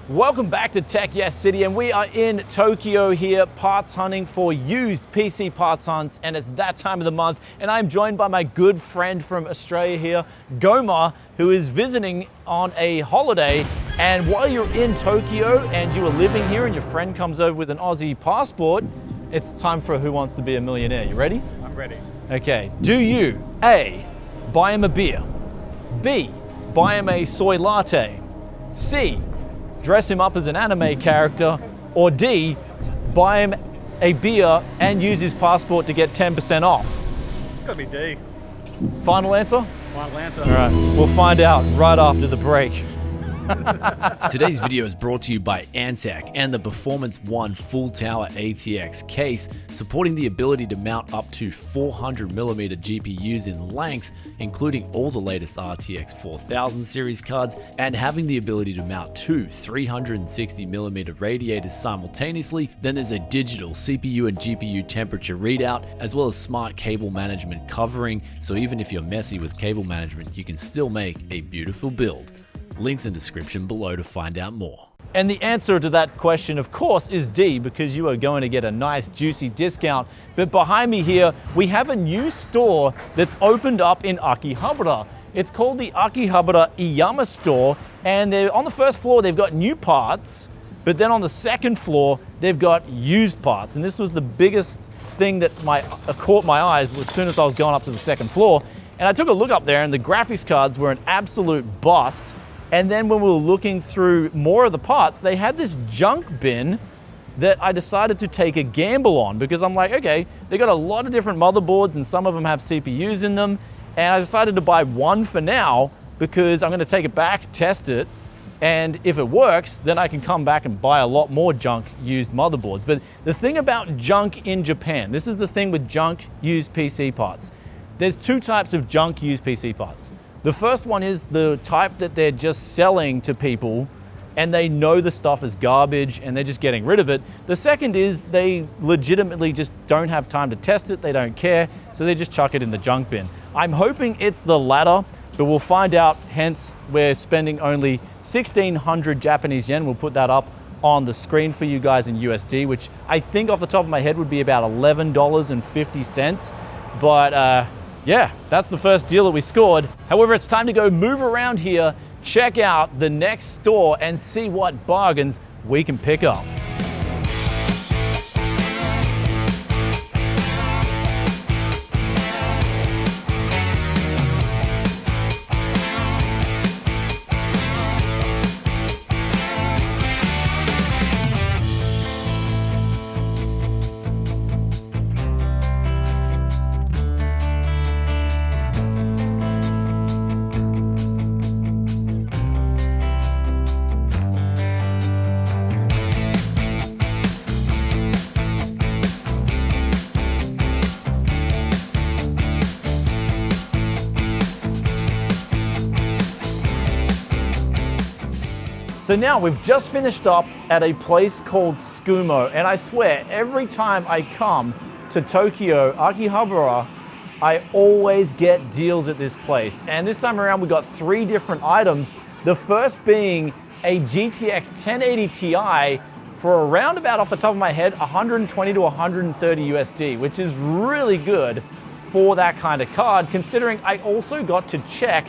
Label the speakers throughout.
Speaker 1: Welcome back to Tech Yes City, and we are in Tokyo here, parts hunting for used PC parts hunts, and it's that time of the month, and I'm joined by my good friend from Australia here, Goma, who is visiting on a holiday. And while you're in Tokyo and you are living here and your friend comes over with an Aussie passport, it's time for Who Wants to Be a Millionaire. You ready?
Speaker 2: I'm ready.
Speaker 1: Okay, do you A, buy him a beer, B, buy him a soy latte, C, dress him up as an anime character, or D, buy him a beer and use his passport to get 10% off?
Speaker 2: It's gotta be D.
Speaker 1: Final answer?
Speaker 2: Final answer.
Speaker 1: All right, we'll find out right after the break.
Speaker 3: Today's video is brought to you by Antec and the Performance One Full Tower ATX case, supporting the ability to mount up to 400mm GPUs in length, including all the latest RTX 4000 series cards, and having the ability to mount two 360mm radiators simultaneously. Then there's a digital CPU and GPU temperature readout, as well as smart cable management covering, so even if you're messy with cable management, you can still make a beautiful build. Links in description below to find out more.
Speaker 1: And the answer to that question, of course, is D, because you are going to get a nice juicy discount. But behind me here, we have a new store that's opened up in Akihabara. It's called the Akihabara Iyama store, and they're on the first floor, they've got new parts, but then on the second floor, they've got used parts. And this was the biggest thing that caught my eyes as soon as I was going up to the second floor. And I took a look up there, and the graphics cards were an absolute bust. And then when we were looking through more of the parts, they had this junk bin that I decided to take a gamble on, because I'm like, okay, they got a lot of different motherboards and some of them have CPUs in them. And I decided to buy one for now because I'm gonna take it back, test it, and if it works, then I can come back and buy a lot more junk used motherboards. But the thing about junk in Japan, this is the thing with junk used PC parts. There's two types of junk used PC parts. The first one is the type that they're just selling to people and they know the stuff is garbage and they're just getting rid of it. The second is they legitimately just don't have time to test it, they don't care, so they just chuck it in the junk bin. I'm hoping it's the latter, but we'll find out. Hence, we're spending only 1,600 Japanese yen. We'll put that up on the screen for you guys in USD, which I think off the top of my head would be about $11.50. But yeah, that's the first deal that we scored. However, it's time to go move around here, check out the next store, and see what bargains we can pick up. So now we've just finished up at a place called Tsukumo, and I swear every time I come to Tokyo, Akihabara, I always get deals at this place. And this time around we got three different items. The first being a GTX 1080 Ti for around about, off the top of my head, 120 to 130 USD, which is really good for that kind of card, considering I also got to check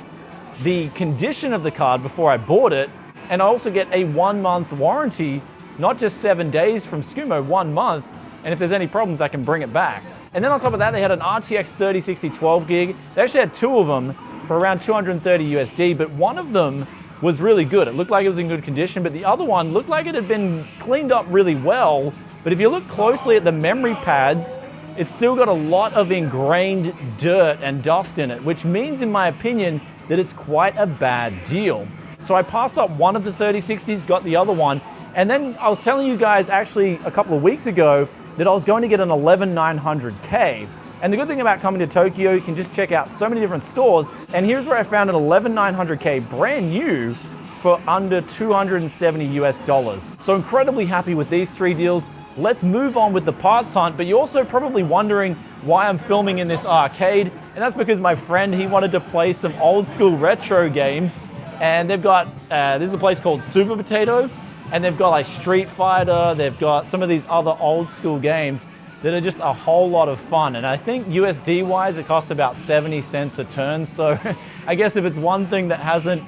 Speaker 1: the condition of the card before I bought it. And I also get a 1 month warranty, not just 7 days from Tsukumo, 1 month. And if there's any problems, I can bring it back. And then on top of that, they had an RTX 3060 12 gig. They actually had two of them for around 230 USD, but one of them was really good. It looked like it was in good condition, but the other one looked like it had been cleaned up really well. But if you look closely at the memory pads, it's still got a lot of ingrained dirt and dust in it, which means, in my opinion, that it's quite a bad deal. So I passed up one of the 3060s, got the other one, and then I was telling you guys actually a couple of weeks ago that I was going to get an 11900K. And the good thing about coming to Tokyo, you can just check out so many different stores, and here's where I found an 11900K brand new for under 270 US dollars. So incredibly happy with these three deals. Let's move on with the parts hunt, but you're also probably wondering why I'm filming in this arcade, and that's because my friend, he wanted to play some old school retro games. And they've got, this is a place called Super Potato, and they've got like Street Fighter, they've got some of these other old school games that are just a whole lot of fun. And I think USD wise, it costs about 70 cents a turn. So I guess if it's one thing that hasn't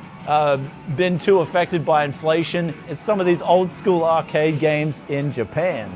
Speaker 1: been too affected by inflation, it's some of these old school arcade games in Japan.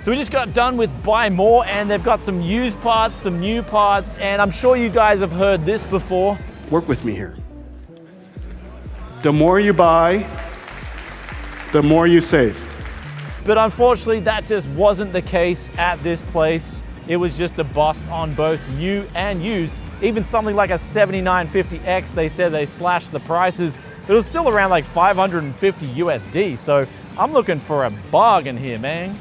Speaker 1: So we just got done with Buy More, and they've got some used parts, some new parts, and I'm sure you guys have heard this before.
Speaker 4: Work with me here. The more you buy, the more you save.
Speaker 1: But unfortunately, that just wasn't the case at this place. It was just a bust on both new and used. Even something like a 7950X, they said they slashed the prices, but it was still around like 550 USD. So I'm looking for a bargain here, man.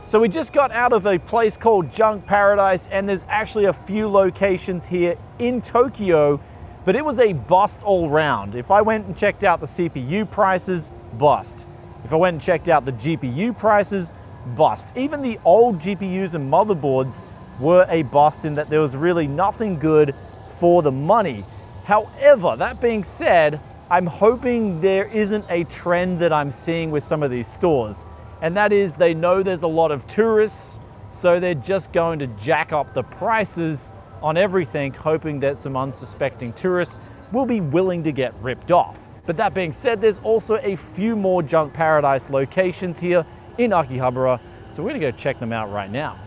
Speaker 1: So we just got out of a place called Junk Paradise, and there's actually a few locations here in Tokyo, but it was a bust all round. If I went and checked out the CPU prices, bust. If I went and checked out the GPU prices, bust. Even the old GPUs and motherboards were a bust in that there was really nothing good for the money. However, that being said, I'm hoping there isn't a trend that I'm seeing with some of these stores. And that is, they know there's a lot of tourists, so they're just going to jack up the prices on everything, hoping that some unsuspecting tourists will be willing to get ripped off. But that being said, there's also a few more Junk Paradise locations here in Akihabara, so we're gonna go check them out right now.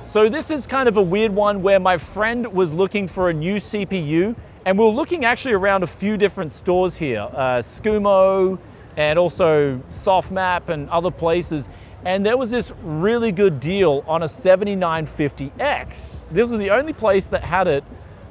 Speaker 1: So this is kind of a weird one where my friend was looking for a new CPU, and we were looking actually around a few different stores here, Tsukumo and also Softmap and other places. And there was this really good deal on a 7950X. This was the only place that had it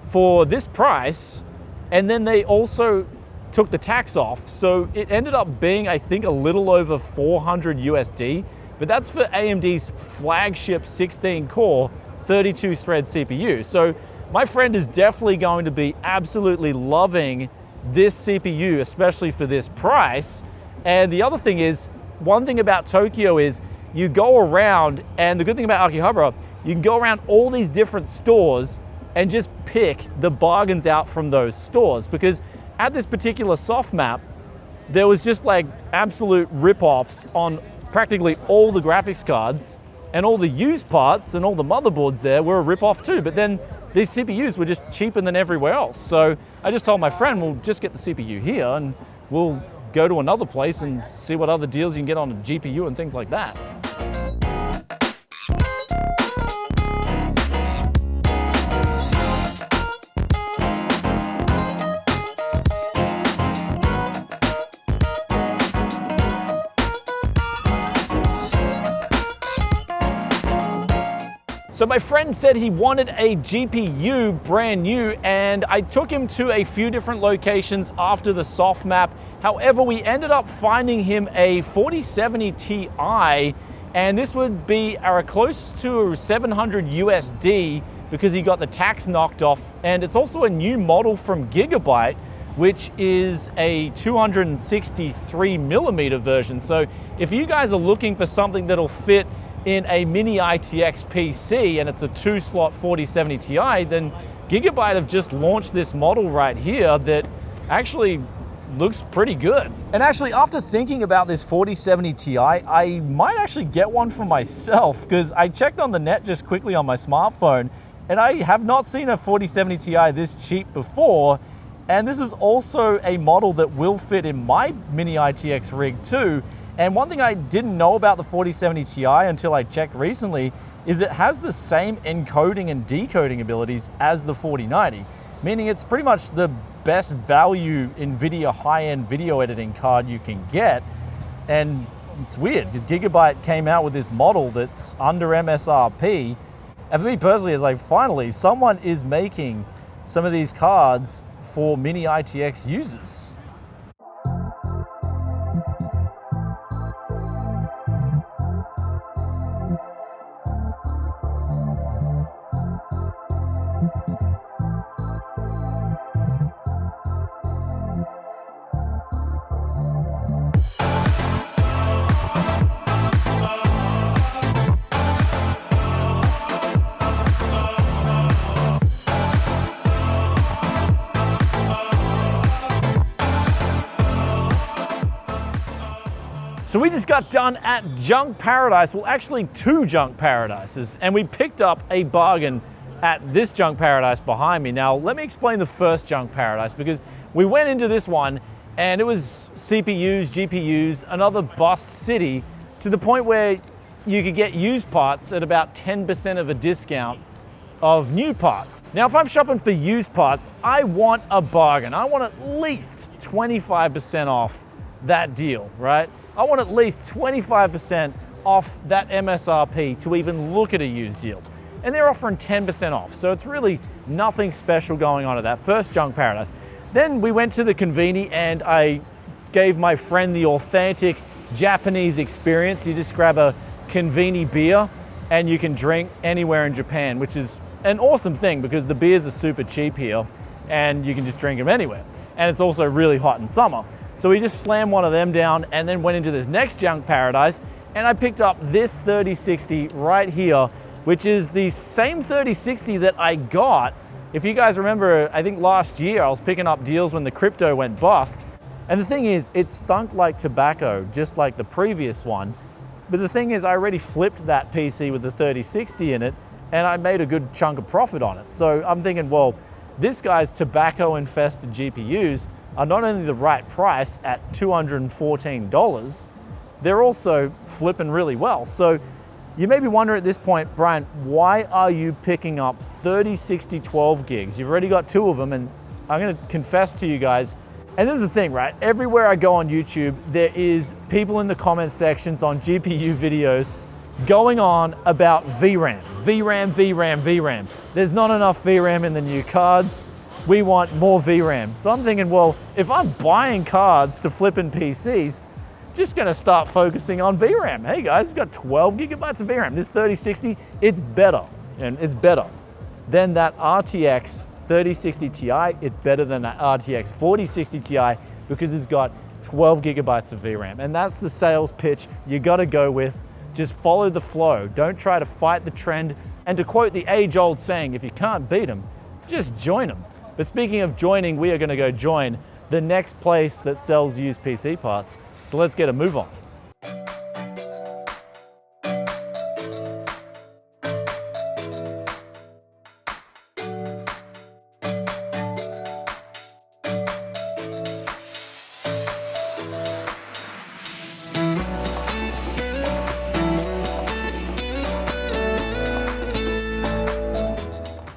Speaker 1: for this price. And then they also took the tax off. So it ended up being, I think, a little over 400 USD. But that's for AMD's flagship 16-core, 32-thread CPU. So my friend is definitely going to be absolutely loving this CPU, especially for this price. And the other thing is, one thing about Tokyo is you go around, and the good thing about Akihabara, you can go around all these different stores and just pick the bargains out from those stores. Because at this particular Softmap, there was just like absolute rip-offs on practically all the graphics cards, and all the used parts and all the motherboards there were a rip-off too. But then these CPUs were just cheaper than everywhere else. So I just told my friend, we'll just get the CPU here and we'll go to another place and see what other deals you can get on a GPU and things like that. So my friend said he wanted a GPU brand new, and I took him to a few different locations after the Softmap. However, we ended up finding him a 4070 Ti, and this would be close to 700 USD because he got the tax knocked off. And it's also a new model from Gigabyte, which is a 263 millimeter version. So if you guys are looking for something that'll fit in a mini ITX PC and it's a 2-slot 4070 Ti, then Gigabyte have just launched this model right here that actually looks pretty good. And actually, after thinking about this 4070 Ti, I might actually get one for myself, because I checked on the net just quickly on my smartphone, and I have not seen a 4070 Ti this cheap before. And this is also a model that will fit in my mini ITX rig too. And one thing I didn't know about the 4070 Ti until I checked recently is it has the same encoding and decoding abilities as the 4090, meaning it's pretty much the best value NVIDIA high-end video editing card you can get. And it's weird because Gigabyte came out with this model that's under MSRP. And for me personally, it's like, finally, someone is making some of these cards for mini ITX users. So we just got done at Junk Paradise, well actually 2 Junk Paradises, and we picked up a bargain at this Junk Paradise behind me. Now let me explain the first Junk Paradise, because we went into this one and it was CPUs, GPUs, another bust city, to the point where you could get used parts at about 10% of a discount of new parts. Now if I'm shopping for used parts, I want a bargain. I want at least 25% off that deal, right? I want at least 25% off that MSRP to even look at a used deal. And they're offering 10% off, so it's really nothing special going on at that first Junk Paradise. Then we went to the Conveni and I gave my friend the authentic Japanese experience. You just grab a Conveni beer and you can drink anywhere in Japan, which is an awesome thing because the beers are super cheap here and you can just drink them anywhere. And it's also really hot in summer. So we just slammed one of them down and then went into this next Junk Paradise, and I picked up this 3060 right here, which is the same 3060 that I got. If you guys remember, I think last year I was picking up deals when the crypto went bust. And the thing is, it stunk like tobacco, just like the previous one. But the thing is, I already flipped that PC with the 3060 in it, and I made a good chunk of profit on it. So I'm thinking, well, this guy's tobacco-infested GPUs are not only the right price at $214, they're also flipping really well. So you may be wondering at this point, Brian, why are you picking up 3060 12 gigs? You've already got 2 of them, and I'm gonna confess to you guys, and this is the thing, right? Everywhere I go on YouTube, there is people in the comment sections on GPU videos going on about VRAM. VRAM. There's not enough VRAM in the new cards. We want more VRAM. So I'm thinking, well, if I'm buying cards to flip in PCs, just gonna start focusing on VRAM. Hey guys, it's got 12 gigabytes of VRAM. This 3060, it's better, and it's better than that RTX 3060 Ti. It's better than that RTX 4060 Ti because it's got 12 gigabytes of VRAM. And that's the sales pitch you gotta go with. Just follow the flow. Don't try to fight the trend. And to quote the age-old saying, if you can't beat them, just join them. But speaking of joining, we are gonna go join the next place that sells used PC parts. So let's get a move on.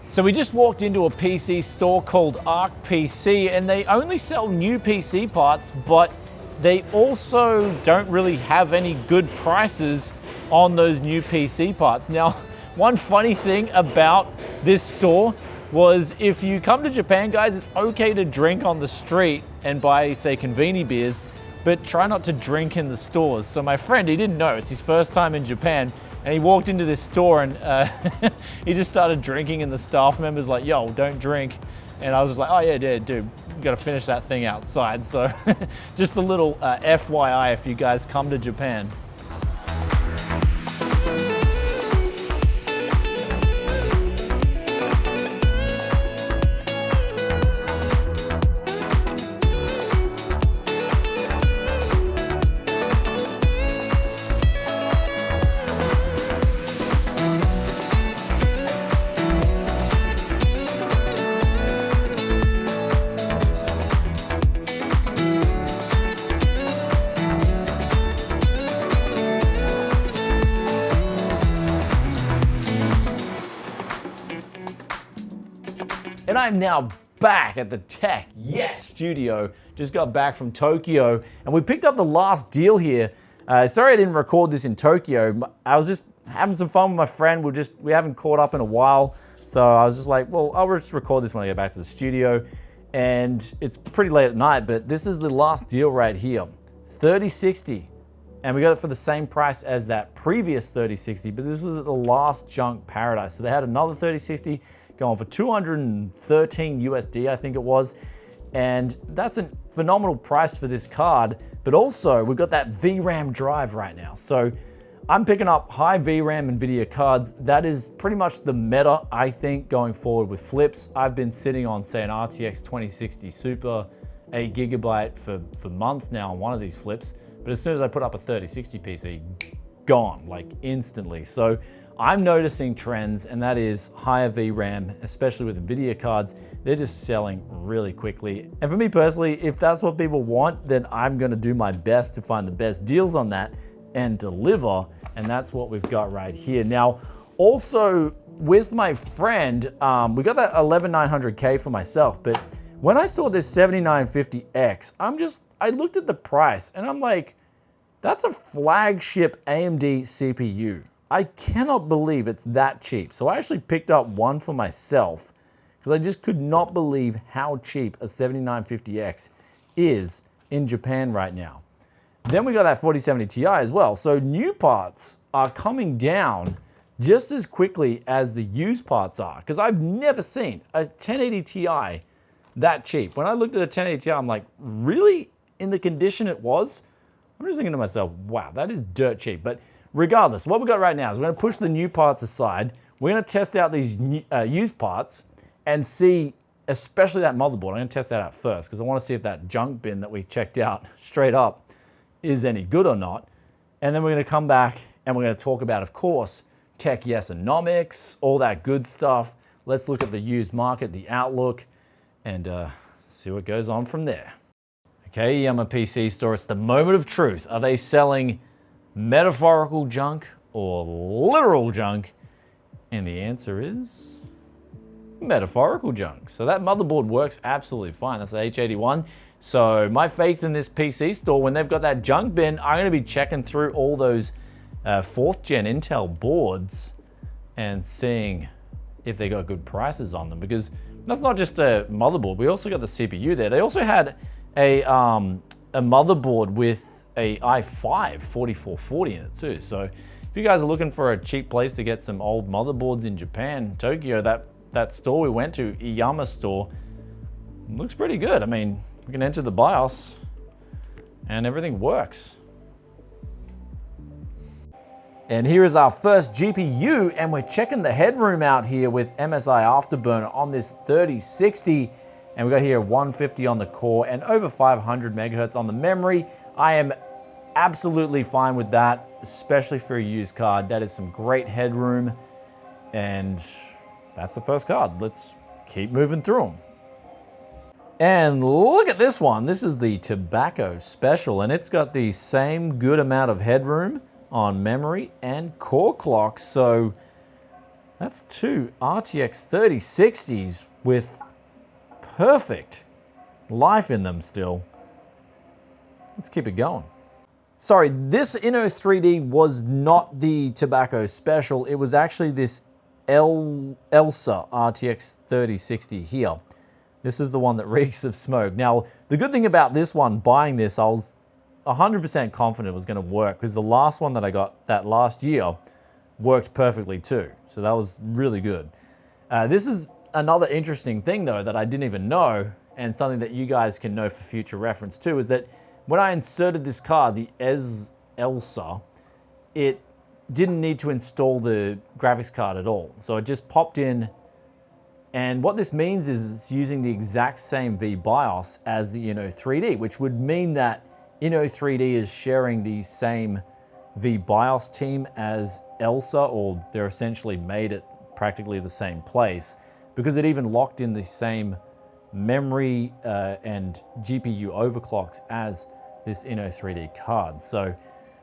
Speaker 1: So we just walked into a PC store called Arc PC, and they only sell new PC parts, but they also don't really have any good prices on those new PC parts. Now, one funny thing about this store was if you come to Japan, guys, it's okay to drink on the street and buy, say, Conveni beers, but try not to drink in the stores. So my friend, he didn't know, it's his first time in Japan, and he walked into this store and he just started drinking, and the staff member's like, yo, don't drink. And I was just like, oh yeah, dude, you gotta finish that thing outside. So just a little FYI if you guys come to Japan. And I'm now back at the Tech Yes studio. Just got back from Tokyo, and we picked up the last deal here. Sorry I didn't record this in Tokyo. I was just having some fun with my friend. We haven't caught up in a while, so I was just like, well, I'll just record this when I get back to the studio. And it's pretty late at night, but this is the last deal right here, 3060. And we got it for the same price as that previous 3060, but this was at the last junk paradise. So they had another 3060 going for 213 USD, I think it was. And that's a phenomenal price for this card, but also we've got that VRAM drive right now. So I'm picking up high VRAM NVIDIA cards. That is pretty much the meta, I think, going forward with flips. I've been sitting on, say, an RTX 2060 Super 8 GB for months now on one of these flips. But as soon as I put up a 3060 PC, gone, like instantly. So I'm noticing trends, and that is higher VRAM, especially with NVIDIA cards. They're just selling really quickly. And for me personally, if that's what people want, then I'm gonna do my best to find the best deals on that and deliver, and that's what we've got right here. Now, also with my friend, we got that 11900K for myself, but when I saw this 7950X, I looked at the price and I'm like, that's a flagship AMD CPU. I cannot believe it's that cheap. So I actually picked up one for myself because I just could not believe how cheap a 7950X is in Japan right now. Then we got that 4070 Ti as well. So new parts are coming down just as quickly as the used parts are, because I've never seen a 1080 Ti that cheap. When I looked at a 1080 Ti, I'm like, really? In the condition it was? I'm just thinking to myself, wow, that is dirt cheap. But regardless, what we got right now is we're gonna push the new parts aside. We're gonna test out these used parts and see, especially that motherboard. I'm gonna test that out first because I wanna see if that junk bin that we checked out straight up is any good or not. And then we're gonna come back and we're gonna talk about, of course, tech yesonomics, all that good stuff. Let's look at the used market, the outlook, and see what goes on from there. Okay, I'm a PC store. It's the moment of truth. Are they selling metaphorical junk or literal junk? And the answer is metaphorical junk. So that motherboard works absolutely fine. That's the H81. So my faith in this PC store, when they've got that junk bin, I'm gonna be checking through all those 4th gen Intel boards and seeing if they got good prices on them, because that's not just a motherboard. We also got the CPU there. They also had a motherboard with a i5 4440 in it too. So if you guys are looking for a cheap place to get some old motherboards in Japan, Tokyo, that store we went to, Iyama store, looks pretty good. I mean, we can enter the BIOS and everything works. And here is our first GPU, and we're checking the headroom out here with MSI Afterburner on this 3060. And we got here 150 on the core and over 500 megahertz on the memory. I am absolutely fine with that, especially for a used card. That is some great headroom, and that's the first card. Let's keep moving through them. And look at this one. This is the Tobacco Special, and it's got the same good amount of headroom on memory and core clock. So that's two RTX 3060s with perfect life in them still. Let's keep it going. Sorry, this Inno3D was not the Tobacco Special. It was actually this Elsa RTX 3060 here. This is the one that reeks of smoke. Now, the good thing about this one, buying this, I was 100% confident it was gonna work, because the last one that I got that last year worked perfectly too. So that was really good. This is another interesting thing though that I didn't even know, and something that you guys can know for future reference too, is that when I inserted this card, the Elsa, it didn't need to install the graphics card at all. So it just popped in, and what this means is it's using the exact same VBIOS as the Inno3D, which would mean that Inno3D is sharing the same VBIOS team as Elsa, or they're essentially made at practically the same place, because it even locked in the same memory and GPU overclocks as this Inno3D card. So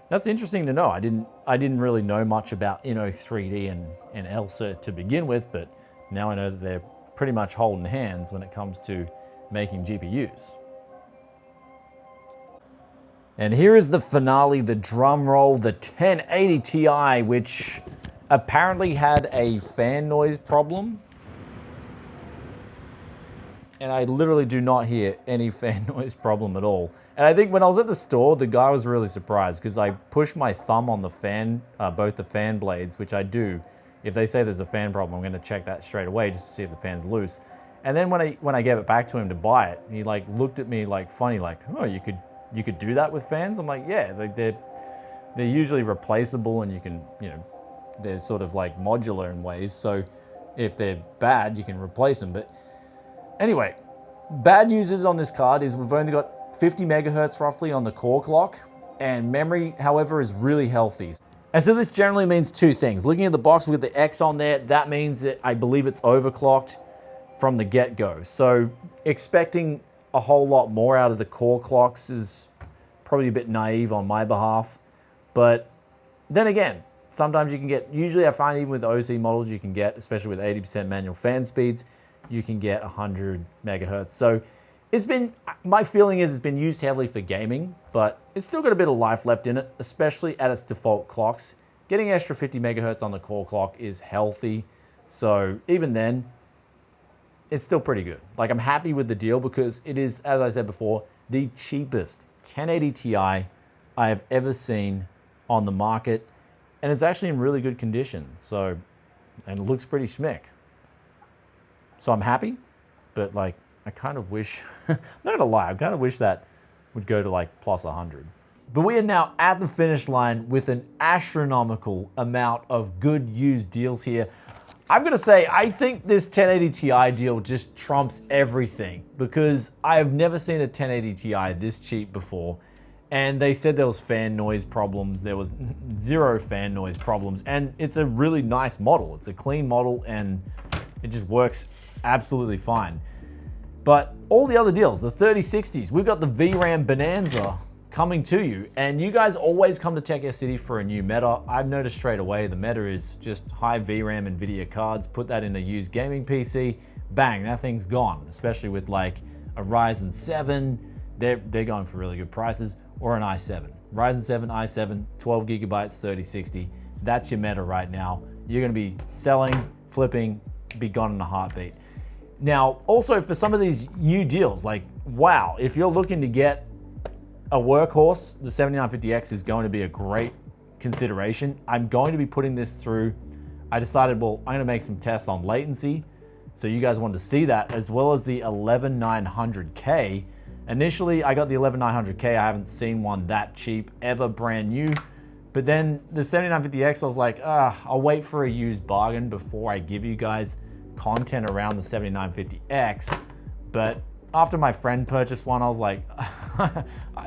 Speaker 1: that's interesting to know. I didn't really know much about Inno3D and Elsa to begin with, but now I know that they're pretty much holding hands when it comes to making GPUs. And here is the finale, the drum roll, the 1080 Ti, which apparently had a fan noise problem. And I literally do not hear any fan noise problem at all. And I think when I was at the store, the guy was really surprised because I pushed my thumb on the fan, both the fan blades, which I do. If they say there's a fan problem, I'm gonna check that straight away just to see if the fan's loose. And then when I gave it back to him to buy it, he like looked at me like funny, like, oh, you could do that with fans? I'm like, yeah, they're usually replaceable and you can, they're sort of like modular in ways. So if they're bad, you can replace them. But anyway, bad news is on this card is we've only got 50 megahertz roughly on the core clock, and memory, however, is really healthy. And so this generally means two things. Looking at the box with the X on there, that means that I believe it's overclocked from the get-go. So expecting a whole lot more out of the core clocks is probably a bit naive on my behalf. But then again, sometimes you can get, usually I find even with OC models you can get, especially with 80% manual fan speeds, you can get 100 megahertz. So it's been, my feeling is it's been used heavily for gaming, but it's still got a bit of life left in it, especially at its default clocks. Getting extra 50 megahertz on the core clock is healthy. So even then, it's still pretty good. Like, I'm happy with the deal because it is, as I said before, the cheapest 1080 Ti I have ever seen on the market. And it's actually in really good condition. So, and it looks pretty schmick. So I'm happy, but like, I kind of wish, I'm not gonna lie, I kind of wish that would go to like plus 100. But we are now at the finish line with an astronomical amount of good used deals here. I'm gonna say, I think this 1080 Ti deal just trumps everything because I have never seen a 1080 Ti this cheap before. And they said there was fan noise problems. There was 0 fan noise problems. And it's a really nice model. It's a clean model and it just works absolutely fine. But all the other deals, the 3060s, we've got the VRAM Bonanza coming to you. And you guys always come to Tech City for a new meta. I've noticed straight away the meta is just high VRAM NVIDIA cards, put that in a used gaming PC, bang, that thing's gone. Especially with like a Ryzen 7, they're going for really good prices, or an i7. Ryzen 7, i7, 12 gigabytes, 3060. That's your meta right now. You're gonna be selling, flipping, be gone in a heartbeat. Now, also for some of these new deals, like, wow, if you're looking to get a workhorse, the 7950X is going to be a great consideration. I'm going to be putting this through. I decided, well, I'm gonna make some tests on latency. So you guys wanted to see that, as well as the 11900K. Initially, I got the 11900K. I haven't seen one that cheap, ever brand new. But then the 7950X, I was like, I'll wait for a used bargain before I give you guys content around the 7950X. But after my friend purchased one, I was like,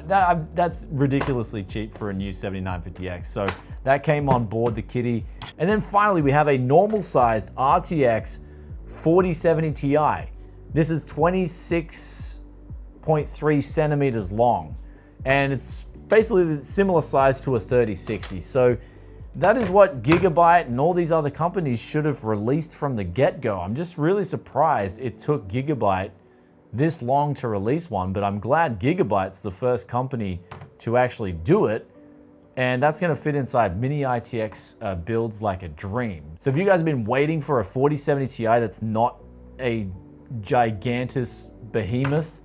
Speaker 1: that's ridiculously cheap for a new 7950X. So that came on board the kitty. And then finally, we have a normal sized RTX 4070 Ti. This is 26.3 centimeters long. And it's basically the similar size to a 3060. So that is what Gigabyte and all these other companies should have released from the get-go. I'm just really surprised it took Gigabyte this long to release one, but I'm glad Gigabyte's the first company to actually do it. And that's gonna fit inside mini ITX builds like a dream. So if you guys have been waiting for a 4070 Ti that's not a gigantus behemoth,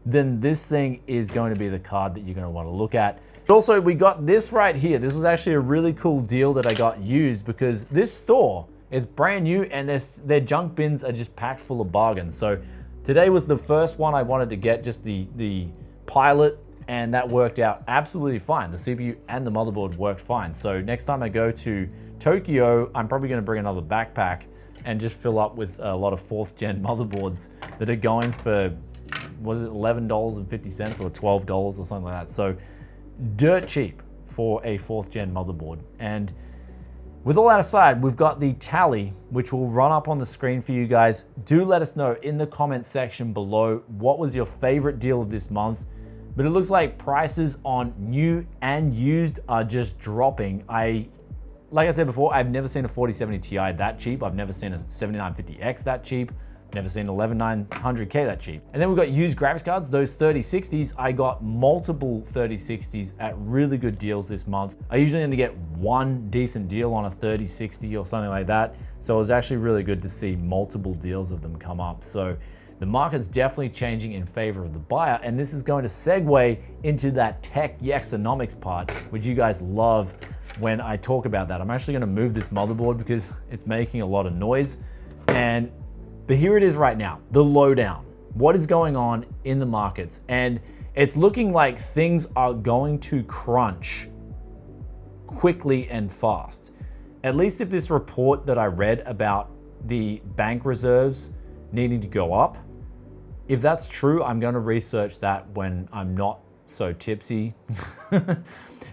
Speaker 1: then this thing is going to be the card that you're gonna wanna look at. But also, we got this right here. This was actually a really cool deal that I got used because this store is brand new and their junk bins are just packed full of bargains. So today was the first one I wanted to get, just the Pilot, and that worked out absolutely fine. The CPU and the motherboard worked fine. So next time I go to Tokyo, I'm probably gonna bring another backpack and just fill up with a lot of 4th gen motherboards that are going for, what is it, $11.50 or $12 or something like that. So dirt cheap for a 4th gen motherboard. And with all that aside, we've got the tally, which will run up on the screen for you guys. Do let us know in the comments section below what was your favorite deal of this month. But it looks like prices on new and used are just dropping. Like I said before, I've never seen a 4070 Ti that cheap. I've never seen a 7950X that cheap. Never seen 11900K that cheap. And then we've got used graphics cards, those 3060s. I got multiple 3060s at really good deals this month. I usually only get one decent deal on a 3060 or something like that. So it was actually really good to see multiple deals of them come up. So the market's definitely changing in favor of the buyer, and this is going to segue into that tech yesonomics part, which you guys love when I talk about that. I'm actually gonna move this motherboard because it's making a lot of noise. But here it is right now, the lowdown. What is going on in the markets? And it's looking like things are going to crunch quickly and fast. At least if this report that I read about the bank reserves needing to go up, if that's true, I'm gonna research that when I'm not so tipsy. And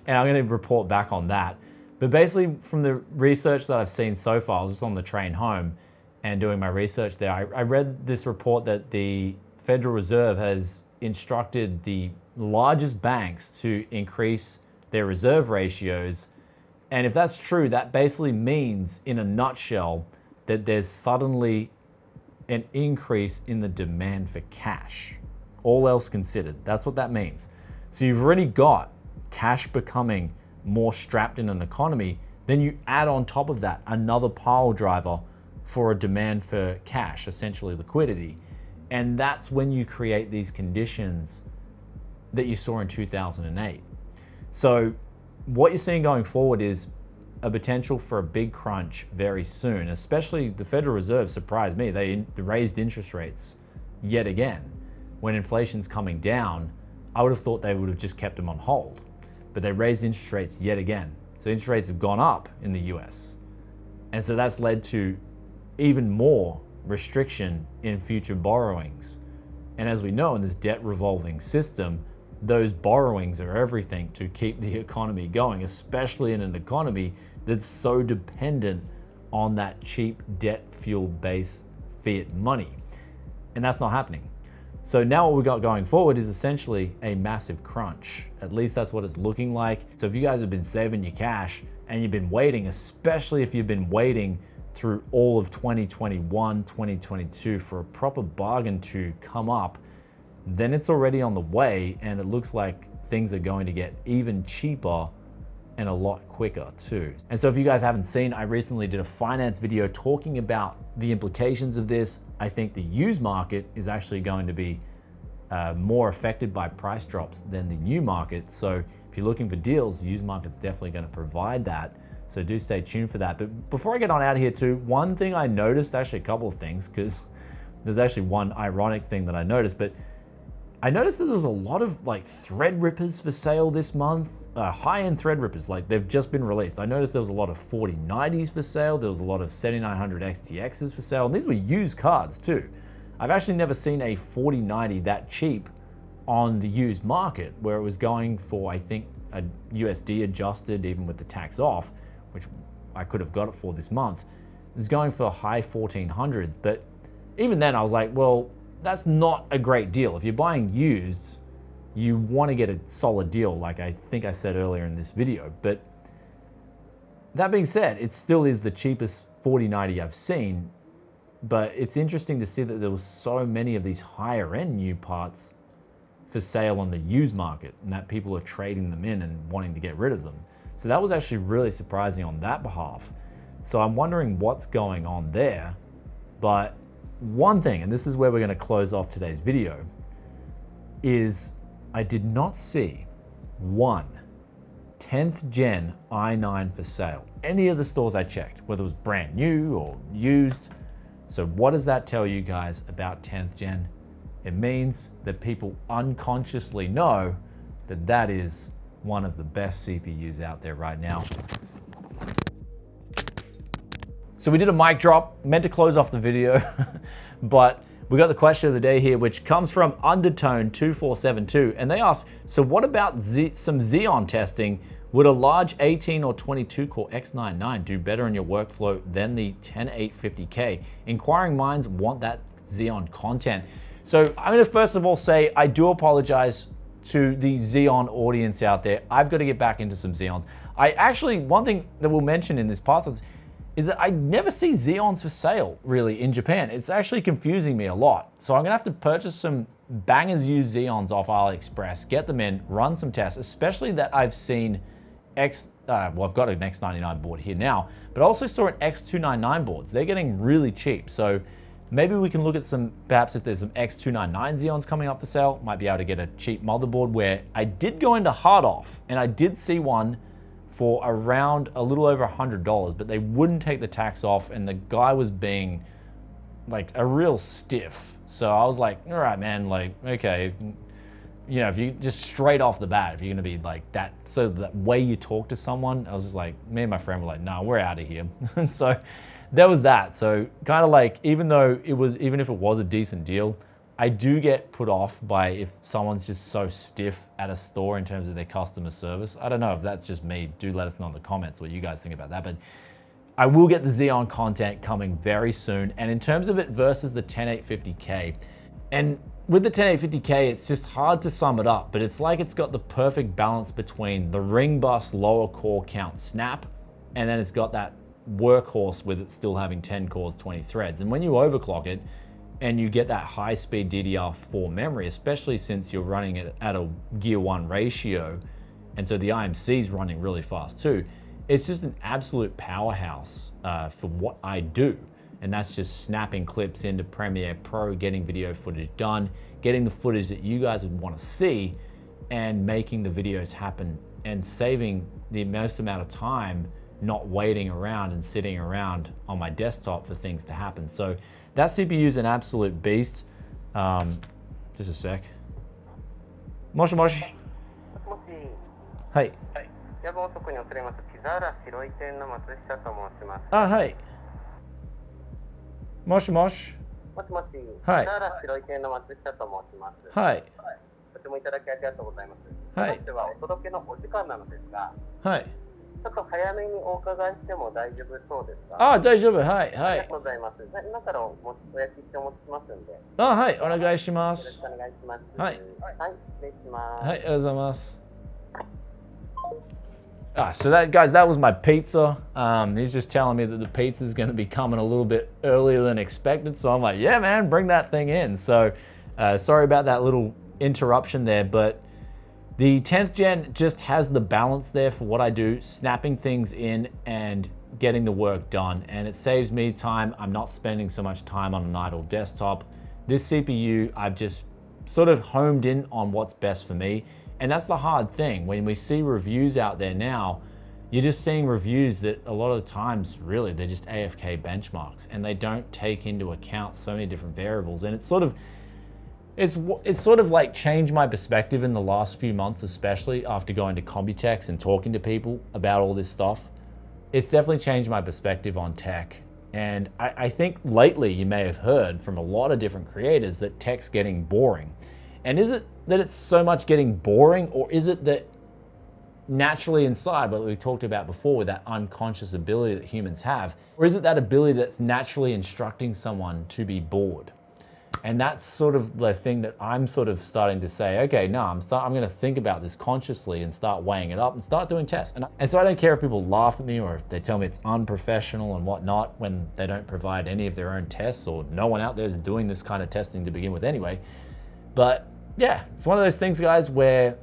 Speaker 1: I'm gonna report back on that. But basically from the research that I've seen so far, I was just on the train home and doing my research there, I read this report that the Federal Reserve has instructed the largest banks to increase their reserve ratios. And if that's true, that basically means, in a nutshell, that there's suddenly an increase in the demand for cash, all else considered. That's what that means. So you've already got cash becoming more strapped in an economy, then you add on top of that another pile driver for a demand for cash, essentially liquidity. And that's when you create these conditions that you saw in 2008. So what you're seeing going forward is a potential for a big crunch very soon, especially the Federal Reserve surprised me. They raised interest rates yet again. When inflation's coming down, I would have thought they would have just kept them on hold, but they raised interest rates yet again. So interest rates have gone up in the US. And so that's led to even more restriction in future borrowings. And as we know, in this debt revolving system, those borrowings are everything to keep the economy going, especially in an economy that's so dependent on that cheap debt fuel based fiat money. And that's not happening. So now what we got going forward is essentially a massive crunch. At least that's what it's looking like. So if you guys have been saving your cash and you've been waiting, especially if you've been waiting through all of 2021, 2022 for a proper bargain to come up, then it's already on the way, and it looks like things are going to get even cheaper and a lot quicker too. And so if you guys haven't seen, I recently did a finance video talking about the implications of this. I think the used market is actually going to be more affected by price drops than the new market. So if you're looking for deals, the used market's definitely going to provide that. So do stay tuned for that. But before I get on out of here too, one thing I noticed, actually a couple of things, because there's actually one ironic thing that I noticed, but I noticed that there was a lot of like thread rippers for sale this month, high-end thread rippers, like they've just been released. I noticed there was a lot of 4090s for sale. There was a lot of 7900 XTXs for sale, and these were used cards too. I've actually never seen a 4090 that cheap on the used market, where it was going for, I think, a USD adjusted, even with the tax off, which I could have got it for this month. It was going for high 1400s, but even then I was like, well, that's not a great deal. If you're buying used, you want to get a solid deal, like I think I said earlier in this video. But that being said, it still is the cheapest 4090 I've seen, but it's interesting to see that there was so many of these higher end new parts for sale on the used market, and that people are trading them in and wanting to get rid of them. So that was actually really surprising on that behalf. So I'm wondering what's going on there. But one thing, and this is where we're going to close off today's video, is I did not see one 10th gen i9 for sale. Any of the stores I checked, whether it was brand new or used. So what does that tell you guys about 10th gen? It means that people unconsciously know that that is one of the best CPUs out there right now. So we did a mic drop, meant to close off the video, but we got the question of the day here, which comes from Undertone2472, and they ask, so what about some Xeon testing? Would a large 18 or 22 core X99 do better in your workflow than the 10850K? Inquiring minds want that Xeon content. So I'm gonna first of all say, I do apologize to the Xeon audience out there. I've got to get back into some Xeons. One thing that we'll mention in this part is is that I never see Xeons for sale, really, in Japan. It's actually confusing me a lot. So I'm gonna have to purchase some bangers used Xeons off AliExpress, get them in, run some tests, especially that I've seen well, I've got an X99 board here now, but I also saw an X299 boards. They're getting really cheap. So maybe we can look at some, perhaps if there's some X299 Xeons coming up for sale, might be able to get a cheap motherboard where I did go into hard off and I did see one for around a little over $100, but they wouldn't take the tax off and the guy was being like a real stiff. So I was like, all right, man, like, okay, you know, if you just straight off the bat, if you're gonna be like that, so that way you talk to someone, I was just like, me and my friend were like, nah, we're out of here. And so there was that. So kind of like, even if it was a decent deal, I do get put off by if someone's just so stiff at a store in terms of their customer service. I don't know if that's just me. Do let us know in the comments what you guys think about that. But I will get the Xeon content coming very soon. And in terms of it versus the 10850K, and with the 10850K, it's just hard to sum it up, but it's like it's got the perfect balance between the ring bus lower core count snap, and then it's got that workhorse with it still having 10 cores, 20 threads. And when you overclock it, and you get that high-speed DDR4 memory, especially since you're running it at a Gear 1 ratio, and so the IMC is running really fast too, it's just an absolute powerhouse for what I do. And that's just snapping clips into Premiere Pro, getting video footage done, getting the footage that you guys would want to see, and making the videos happen, and saving the most amount of time not waiting around and sitting around on my desktop for things to happen. So that CPU is an absolute beast. Just a sec. Moshi moshi.
Speaker 5: もし、
Speaker 1: はい。
Speaker 5: はい、夜分遅くに遅れます。木皿白い店の松下と申します。
Speaker 1: あ、はい。もしもし。
Speaker 5: もしもし、
Speaker 1: はい。
Speaker 5: 木皿白い店の松下と申します。
Speaker 1: はい。
Speaker 5: とてもいただきありがとうございます。
Speaker 1: はい。
Speaker 5: ではお届けのお時間なのですが、
Speaker 1: はい。
Speaker 5: ちょっと早めにお伺いしても大丈夫そうですか？
Speaker 1: あ、大丈夫。はい。はい。
Speaker 5: ありがとうございます。今からお焼きしてお持ちしますんで。
Speaker 1: あ、はい。お願いしま
Speaker 5: よろし
Speaker 1: す。
Speaker 5: くお願いします。
Speaker 1: はい。
Speaker 5: はい、失礼します。
Speaker 1: はい、ありがとうございます。So that, guys, that was my pizza. He's just telling me that the pizza is going to be coming a little bit earlier than expected. So I'm like, yeah, man, bring that thing in. So sorry about that little interruption there, but the 10th gen just has the balance there for what I do, snapping things in and getting the work done. And it saves me time. I'm not spending so much time on an idle desktop. This CPU, I've just sort of homed in on what's best for me. And that's the hard thing. When we see reviews out there now, you're just seeing reviews that a lot of the times, really, they're just AFK benchmarks and they don't take into account so many different variables. And it's sort of like changed my perspective in the last few months, especially after going to Computex and talking to people about all this stuff. It's definitely changed my perspective on tech. And I think lately you may have heard from a lot of different creators that tech's getting boring. And is it that it's so much getting boring, or is it that naturally inside, what we talked about before with that unconscious ability that humans have, or is it that ability that's naturally instructing someone to be bored? And that's sort of the thing that I'm sort of starting to say, okay, no, I'm going to think about this consciously and start weighing it up and start doing tests. And so I don't care if people laugh at me or if they tell me it's unprofessional and whatnot when they don't provide any of their own tests, or no one out there is doing this kind of testing to begin with anyway. But yeah, it's one of those things, guys, where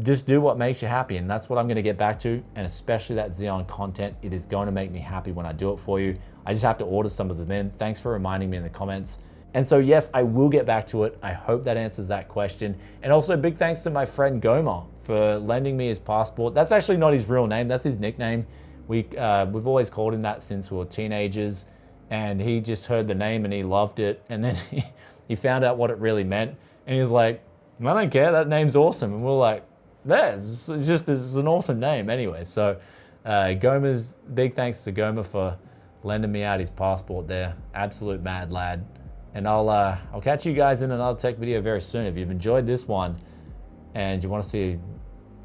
Speaker 1: just do what makes you happy. And that's what I'm going to get back to. And especially that Xeon content, it is going to make me happy when I do it for you. I just have to order some of them in. Thanks for reminding me in the comments. And so yes, I will get back to it. I hope that answers that question. And also big thanks to my friend Goma for lending me his passport. That's actually not his real name, that's his nickname. We've always called him that since we were teenagers, and he just heard the name and he loved it. And then he found out what it really meant. And he was like, I don't care, that name's awesome. And we're like, yeah, it's an awesome name anyway. So big thanks to Goma for lending me out his passport there. Absolute mad lad. And I'll catch you guys in another tech video very soon. If you've enjoyed this one and you want to see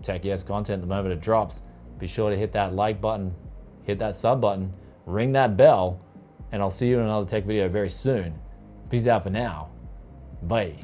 Speaker 1: Tech Yes content the moment it drops, be sure to hit that like button, hit that sub button, ring that bell, and I'll see you in another tech video very soon. Peace out for now. Bye.